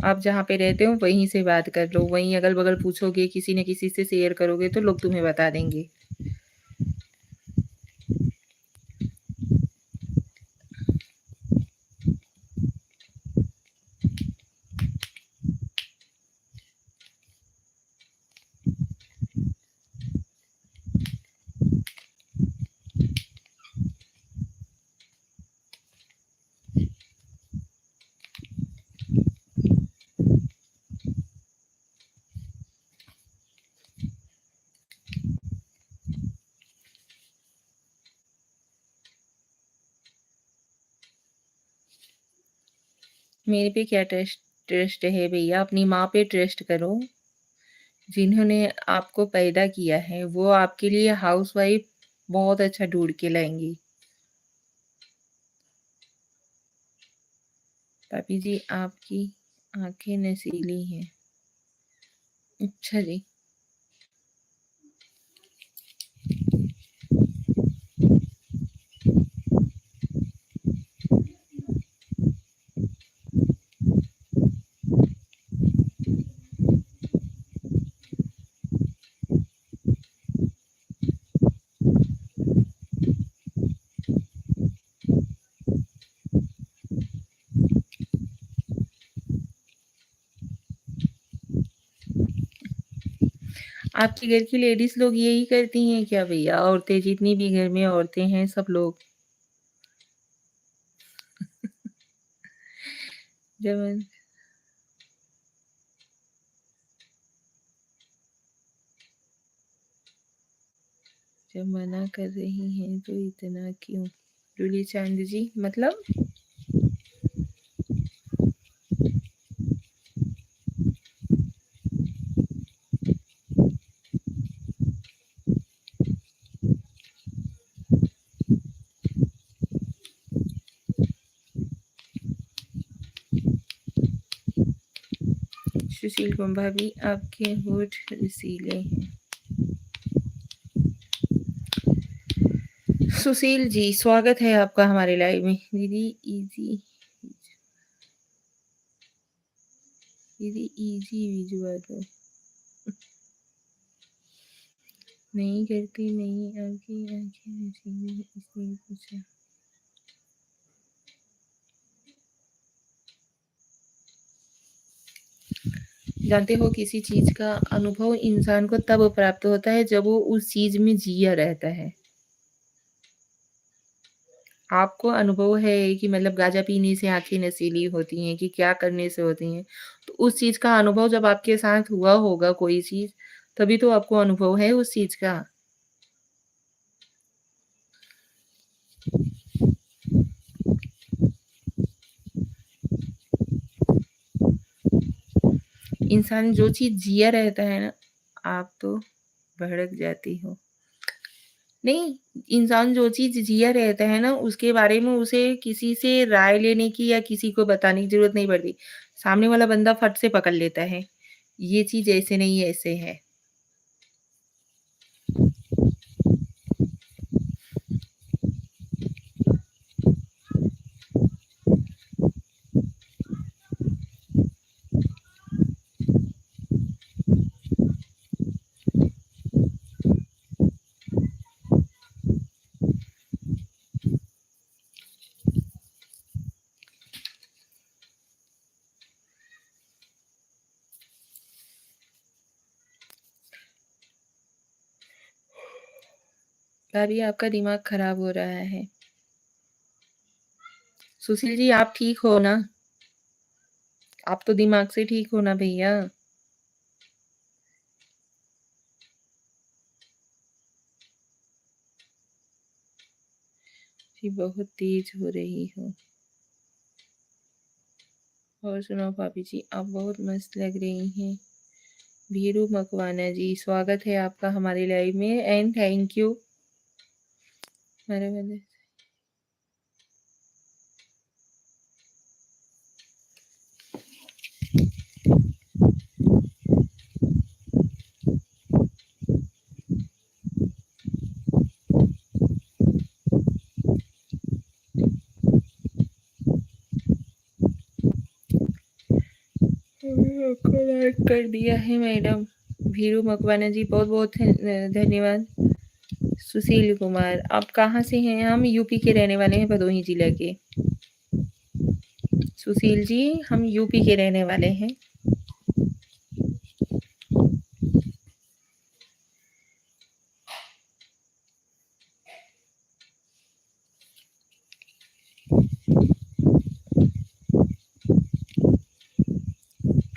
आप जहाँ पे रहते हो वहीं से बात कर लो, वहीं अगल-बगल पूछोगे, किसी न किसी से शेयर करोगे तो लोग तुम्हें बता देंगे। मेरे पे क्या ट्रस्ट है भैया? अपनी माँ पे ट्रस्ट करो। जिन्होंने आपको पैदा किया है वो आपके लिए हाउसवाइफ बहुत अच्छा ढूँढ के लाएँगी। पापी जी आपकी आँखें नशीली हैं। अच्छा जी। आपके घर की लेडीज़ लोग यही करती हैं क्या भैया? औरतें जितनी भी घर में औरतें हैं सब लोग जब जब मना कर रही हैं तो इतना क्यों? डोली चांद जी मतलब? सुशील भाभी आपके होठ रसीले हैं। सुशील जी स्वागत है आपका हमारे लाइव में। दीदी इजी भिजवा दो। नहीं करती नहीं आपकी आंखें नशीली इसलिए पूछा। जानते हो किसी चीज़ का अनुभव इंसान को तब प्राप्त होता है जब वो उस चीज़ में जिया रहता है। आपको अनुभव है कि मतलब गांजा पीने से आँखें नशीली होती हैं कि क्या करने से होती हैं। तो उस चीज़ का अनुभव जब आपके साथ हुआ होगा कोई चीज़, तभी तो आपको अनुभव है उस चीज़ का। इंसान जो चीज़ जिया रहता है ना, आप तो भड़क जाती हो। नहीं, इंसान जो चीज़ जिया रहता है ना, उसके बारे में उसे किसी से राय लेने की या किसी को बताने की ज़रूरत नहीं पड़ती। सामने वाला बंदा फट से पकड़ लेता है, ये चीज़ ऐसे नहीं ऐसे है। भाभी आपका दिमाग खराब हो रहा है। सुशील जी आप ठीक हो ना? आप तो दिमाग से ठीक हो ना भैया? जी बहुत तेज हो रही हो। और सुनाओ भाभी जी, आप बहुत मस्त लग रही हैं। भीरू मकवाना जी, स्वागत है आपका हमारे लाइव में एंड थैंक यू। मेरे वाले आपको लाइक कर दिया है मैडम। भीरू मकवाना जी बहुत बहुत धन्यवाद। सुशील कुमार आप कहाँ से हैं? हम यूपी के रहने वाले हैं, भदोही जिला के। सुशील जी हम यूपी के रहने वाले हैं।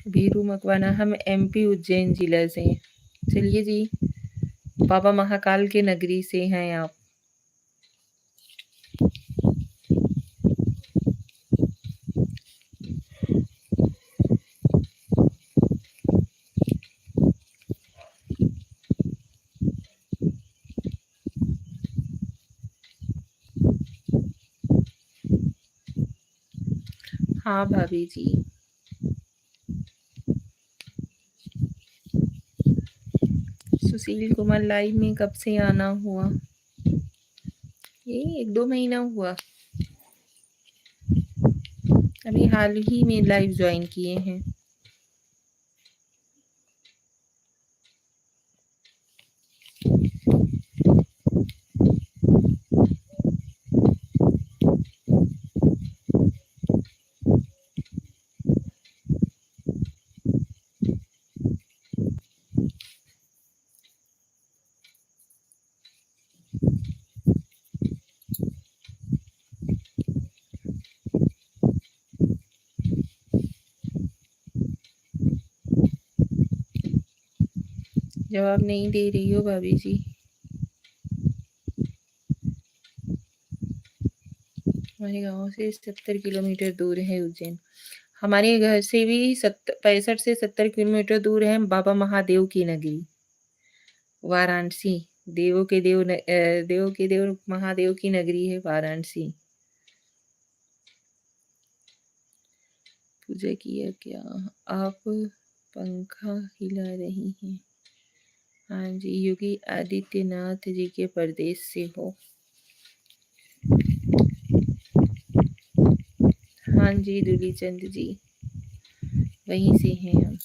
भीरू मकवाना हम एमपी उज्जैन जिला से हैं। चलिए जी, बाबा महाकाल के नगरी से हैं आप। हाँ भाभी जी। सुशील कुमार लाइव में कब से आना हुआ? ये 1-2 महीना हुआ। अभी हाल ही में लाइव ज्वाइन किए हैं। जवाब नहीं दे रही हो भाभी जी। हमारे गांव से 70 किलोमीटर दूर है उज्जैन। हमारे घर से भी 65 से 70 किलोमीटर दूर है बाबा महादेव की नगरी वाराणसी। देवों के देव महादेव की नगरी है वाराणसी। पूजा किया क्या? आप पंखा हिला रही हैं। हाँ जी, योगी आदित्यनाथ जी के प्रदेश से हो। हाँ जी दूली चंद जी, वहीं से हैं हम।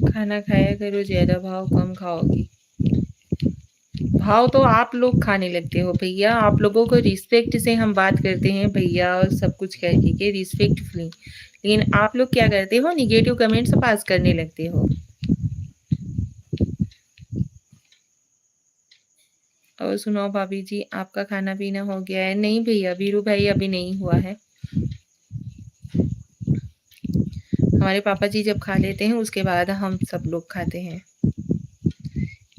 खाना खाया करो, ज्यादा भाव कम खाओगी। भाव तो आप लोग खाने लगते हो भैया। आप लोगों को रिस्पेक्ट से हम बात करते हैं भैया और सब कुछ करके के रिस्पेक्टफुली, लेकिन आप लोग क्या करते हो? निगेटिव कमेंट्स पास करने लगते हो। और सुनाओ भाभी जी, आपका खाना पीना हो गया है? नहीं भैया, वीरू भाई अभी नहीं हुआ है। हमारे पापा जी जब खा लेते हैं उसके बाद हम सब लोग खाते हैं।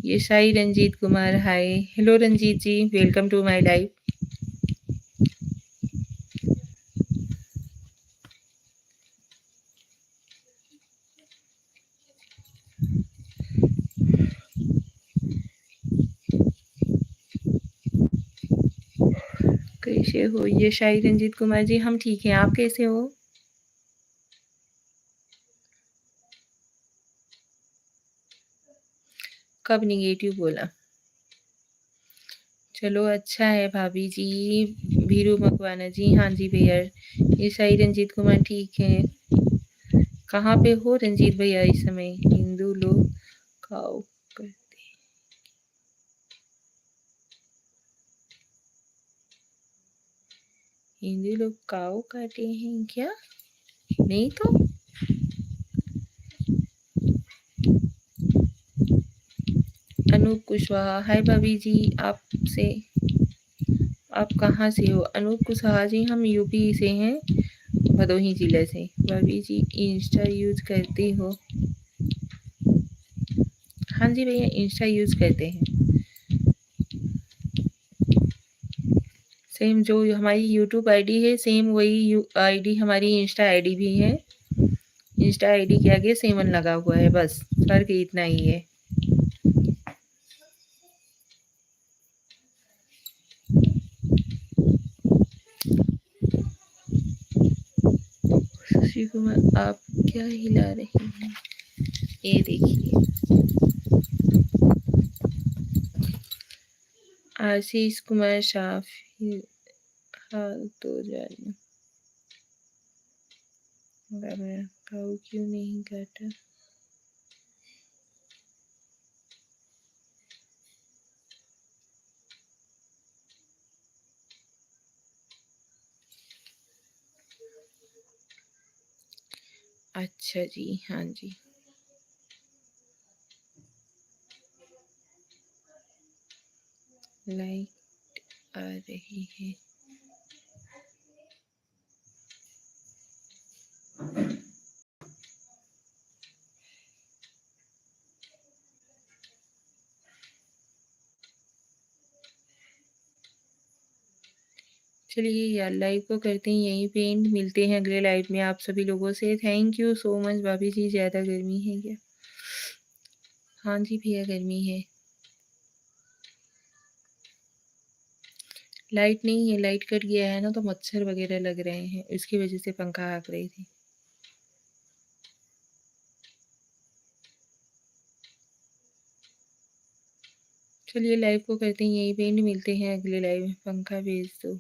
ये Shahi Ranjeet Kumar, hi hello Ranjeet ji, welcome to my life. कैसे हो? ये शाही रंजीत कुमार जी, हम ठीक हैं, आप कैसे हो? कब निगेटिव बोला? चलो अच्छा है भाभी जी। भीरू मकवाना जी, हाँ जी भैया। ये शाही रंजीत कुमार ठीक है। कहाँ पे हो रंजीत भैया इस समय? हिंदू लोग खाओ करते। हिंदी लोग काऊ काटे हैं क्या? नहीं तो अनूप कुशवाहा, हाय भाभी जी, आप कहाँ से हो? अनूप कुशवाहा जी, हम यूपी से हैं, भदोही जिले से। भाभी जी इंस्टा यूज करती हो? हाँ जी भैया, इंस्टा यूज करते हैं। सेम जो हमारी यूट्यूब आईडी है, सेम वही आईडी हमारी इंस्टा आईडी भी है। इंस्टा आईडी के आगे सेवन लगा हुआ है, बस फर्क इतना ही है। सुशील कुमार, आप क्या हिला रही हैं? ये देखिए, आशीष कुमार शाह, हाल तो जाने काऊ क्यों नहीं काटा? अच्छा जी, हाँ जी। लाइट आ रही है। चलिए यार, लाइव को करते हैं यहीं पे एंड, मिलते हैं अगले लाइव में आप सभी लोगों से। थैंक यू सो मच भाभी जी। ज़्यादा गर्मी है क्या? हाँ जी भैया, गर्मी है। लाइट नहीं है, लाइट कट गया है ना, तो मच्छर वगैरह लग रहे हैं, इसकी वजह से पंखा हाँक रही थी। चलिए लाइव को करते हैं यहीं पे एंड, मिलते हैं अगले लाइव में। पंखा भेज दो।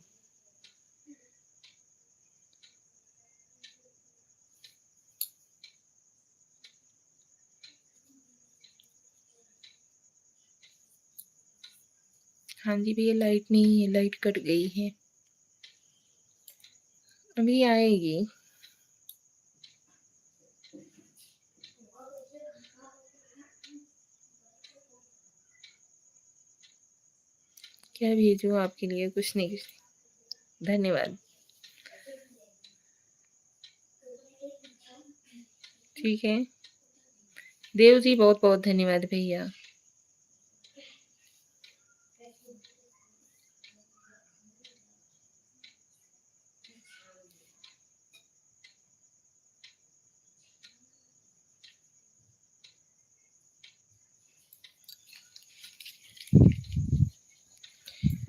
हाँ जी भैया, लाइट नहीं है, लाइट कट गई है। अभी आएगी। क्या भेजूं आपके लिए? कुछ नहीं, धन्यवाद। ठीक है, देव जी बहुत बहुत धन्यवाद भैया।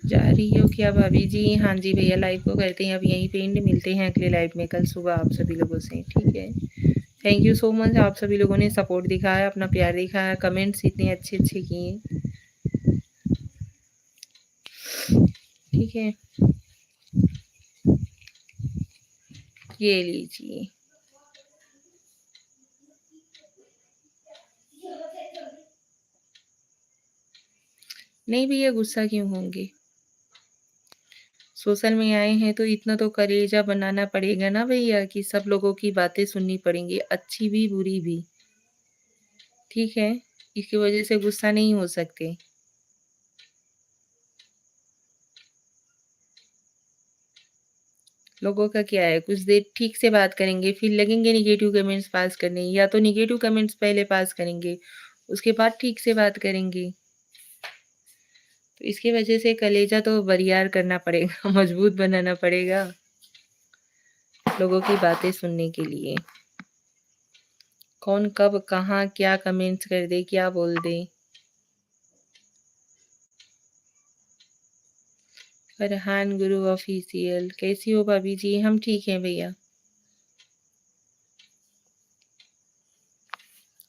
जा रही हो क्या भाभी जी? हाँ जी भैया, लाइव को करते हैं अब यहीं पे एंड, मिलते हैं अगले लाइव में कल सुबह आप सभी लोगों से। ठीक है, थैंक यू सो मच। आप सभी लोगों ने सपोर्ट दिखाया, अपना प्यार दिखाया, कमेंट्स इतने अच्छे अच्छे किए। ठीक है, ये लीजिए। नहीं भैया, गुस्सा क्यों होंगे? सोशल में आए हैं तो इतना तो कलेजा बनाना पड़ेगा ना भैया, कि सब लोगों की बातें सुननी पड़ेंगी, अच्छी भी बुरी भी। ठीक है, इसकी वजह से गुस्सा नहीं हो सकते। लोगों का क्या है, कुछ देर ठीक से बात करेंगे, फिर लगेंगे निगेटिव कमेंट्स पास करने, या तो निगेटिव कमेंट्स पहले पास करेंगे, उसके बाद ठीक से बात करेंगे। तो इसकी वजह से कलेजा तो बरियार करना पड़ेगा, मजबूत बनाना पड़ेगा लोगों की बातें सुनने के लिए। कौन कब कहाँ क्या कमेंट्स कर दे, क्या बोल दे। फरहान गुरु ऑफिशियल, कैसी हो भाभी जी? हम ठीक हैं भैया।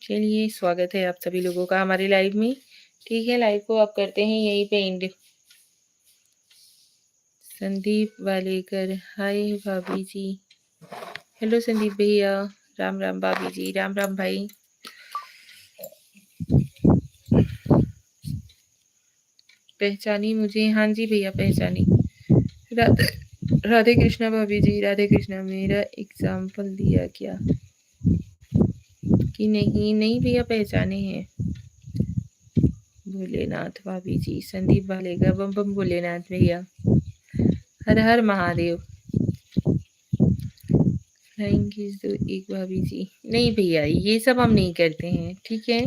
चलिए, स्वागत है आप सभी लोगों का हमारे लाइव में। ठीक है, लाइव को आप करते हैं यहीं पे एंड। संदीप वालेकर, हाय भाभी जी। हेलो संदीप भैया, राम राम भाभी जी, राम राम भाई। पहचानी मुझे? हाँ जी भैया, पहचानी। राधा राधे कृष्णा भाभी जी, राधे कृष्णा। मेरा एग्जाम्पल दिया क्या कि नहीं? नहीं भैया, पहचाने हैं। भोलेनाथ भाभी जी, संदीप वालेगा, बम बम भोलेनाथ भैया, हर हर महादेव। फ्लाइंग किस दो एक भाभी जी। नहीं भैया, ये सब हम नहीं करते हैं, ठीक है।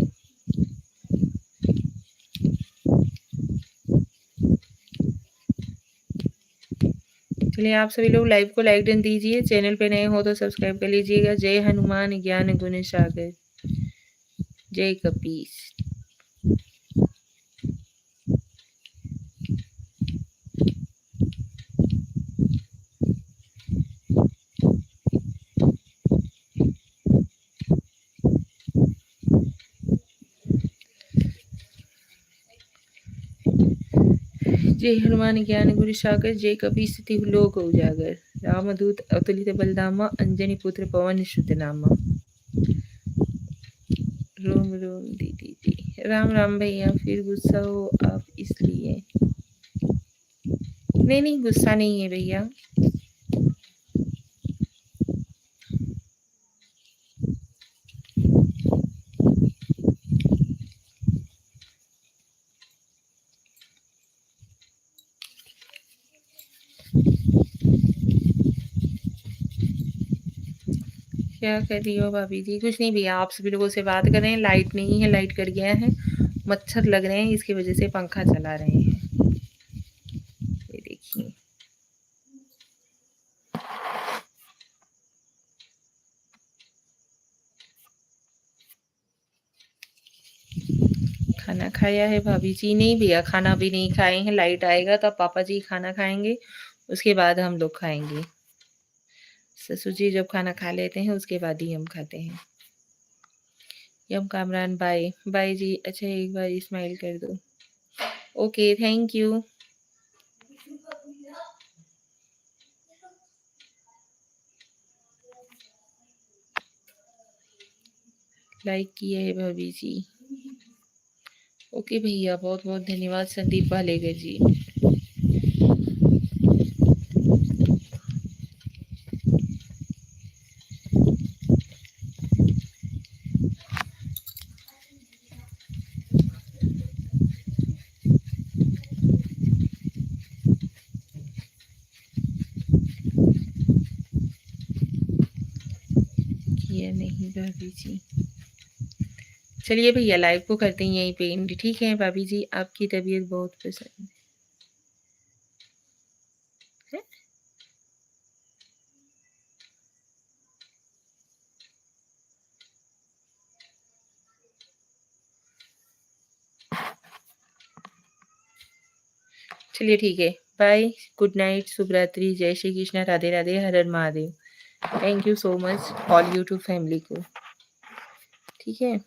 चलिए, आप सभी लोग लाइव को लाइक डन दीजिए। चैनल पे नए हो तो सब्सक्राइब कर लीजिएगा। जय हनुमान ज्ञान गुण सागर, जय कपीस। जय हनुमान ज्ञान गुण सागर, जय कपीस तिहु लोक उजागर। रामदूत अतुलित बलधामा, अंजनी पुत्र पवन सुत नामा। रोम रोम दीदी जी, राम राम भैया। फिर गुस्सा हो आप इसलिए? नहीं नहीं, गुस्सा नहीं है भैया। क्या कर रही हो भाभी जी? कुछ नहीं भैया, आप सभी लोगों से बात कर रहे हैं। लाइट नहीं है, लाइट कट गया है, मच्छर लग रहे हैं, इसकी वजह से पंखा चला रहे हैं। ये देखिए, खाना खाया है भाभी जी? नहीं भैया, खाना भी नहीं खाए हैं। लाइट आएगा तब पापा जी खाना खाएंगे, उसके बाद हम लोग खाएंगे। ससुर जी जब खाना खा लेते हैं उसके बाद ही हम खाते हैं। यम कामरान, बाय बाय जी। अच्छा, एक बार स्माइल कर दो। Okay, thank you. लाइक किया है भाभी जी। ओके भैया, बहुत बहुत धन्यवाद संदीप वालेकर जी। किया नहीं भाभी जी। चलिए भैया, लाइव को करते हैं यहीं पे एंड, ठीक है भाभी जी। आपकी तबीयत बहुत पसंद है। चलिए ठीक है, बाय, गुड नाइट, शुभ रात्रि, जय श्री कृष्णा, राधे राधे, हर हर Mahadev. Thank you so much all YouTube family को, ठीक है।